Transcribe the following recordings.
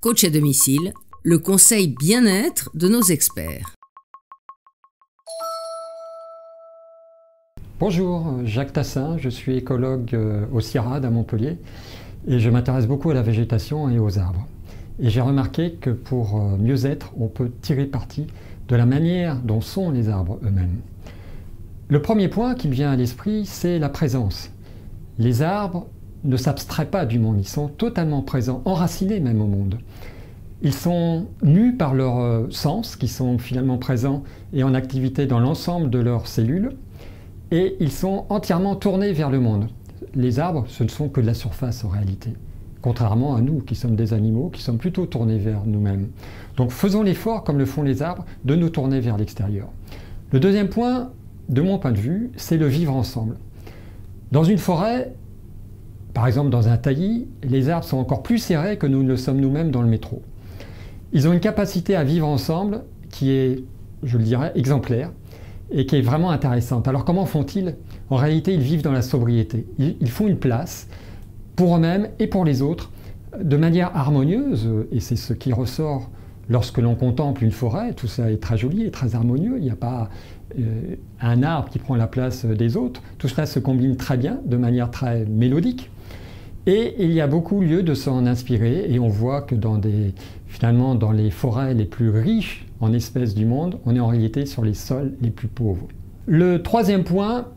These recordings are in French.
Coach à domicile, le conseil bien-être de nos experts. Bonjour, Jacques Tassin, je suis écologue au CIRAD à Montpellier et je m'intéresse beaucoup à la végétation et aux arbres. Et j'ai remarqué que pour mieux être, on peut tirer parti de la manière dont sont les arbres eux-mêmes. Le premier point qui me vient à l'esprit, c'est la présence. Les arbres ne s'abstraient pas du monde, ils sont totalement présents, enracinés même au monde. Ils sont nus par leurs sens, qui sont finalement présents et en activité dans l'ensemble de leurs cellules, et ils sont entièrement tournés vers le monde. Les arbres, ce ne sont que de la surface en réalité, contrairement à nous qui sommes des animaux, qui sommes plutôt tournés vers nous-mêmes. Donc faisons l'effort, comme le font les arbres, de nous tourner vers l'extérieur. Le deuxième point, de mon point de vue, c'est le vivre ensemble. Dans une forêt, par exemple dans un taillis, les arbres sont encore plus serrés que nous ne le sommes nous-mêmes dans le métro. Ils ont une capacité à vivre ensemble qui est, je le dirais, exemplaire et qui est vraiment intéressante. Alors comment font-ils? En réalité, ils vivent dans la sobriété. Ils font une place pour eux-mêmes et pour les autres de manière harmonieuse, et c'est ce qui ressort lorsque l'on contemple une forêt. Tout ça est très joli et très harmonieux. Il n'y a pas un arbre qui prend la place des autres. Tout cela se combine très bien, de manière très mélodique. Et il y a beaucoup lieu de s'en inspirer, et on voit que finalement dans les forêts les plus riches en espèces du monde, on est en réalité sur les sols les plus pauvres. Le troisième point,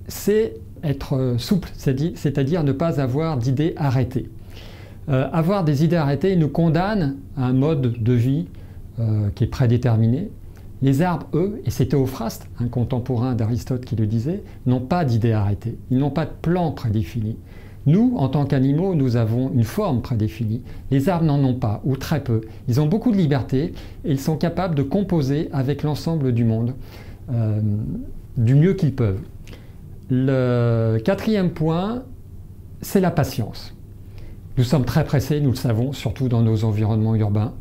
c'est être souple, c'est-à-dire ne pas avoir d'idées arrêtées. Avoir des idées arrêtées nous condamne à un mode de vie qui est prédéterminé. Les arbres, eux, et c'est Théophraste, un contemporain d'Aristote qui le disait, n'ont pas d'idées arrêtées, ils n'ont pas de plan prédéfini. Nous, en tant qu'animaux, nous avons une forme prédéfinie. Les arbres n'en ont pas, ou très peu. Ils ont beaucoup de liberté et ils sont capables de composer avec l'ensemble du monde du mieux qu'ils peuvent. Le quatrième point, c'est la patience. Nous sommes très pressés, nous le savons, surtout dans nos environnements urbains.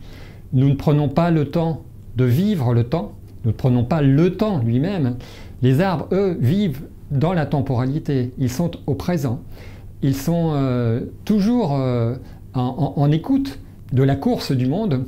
Nous ne prenons pas le temps de vivre le temps. Nous ne prenons pas le temps lui-même. Les arbres, eux, vivent dans la temporalité. Ils sont au présent. Ils sont toujours en écoute de la course du monde,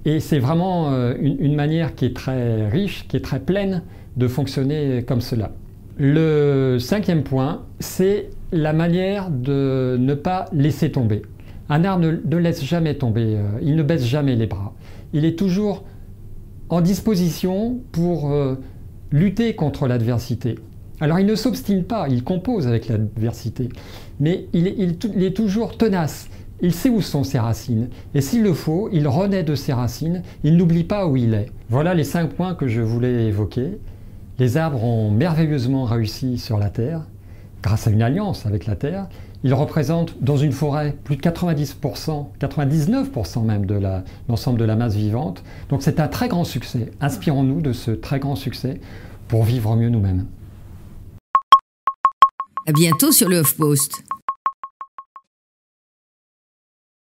et c'est vraiment une manière qui est très riche, qui est très pleine de fonctionner comme cela. Le cinquième point, c'est la manière de ne pas laisser tomber. Un arbre ne laisse jamais tomber, il ne baisse jamais les bras. Il est toujours en disposition pour lutter contre l'adversité. Alors il ne s'obstine pas, il compose avec l'adversité, mais il est toujours tenace. Il sait où sont ses racines, et s'il le faut, il renaît de ses racines, il n'oublie pas où il est. Voilà les 5 points que je voulais évoquer. Les arbres ont merveilleusement réussi sur la Terre, grâce à une alliance avec la Terre. Ils représentent dans une forêt plus de 90%, 99% même de l'ensemble de la masse vivante. Donc c'est un très grand succès. Inspirons-nous de ce très grand succès pour vivre mieux nous-mêmes. À bientôt sur le HuffPost.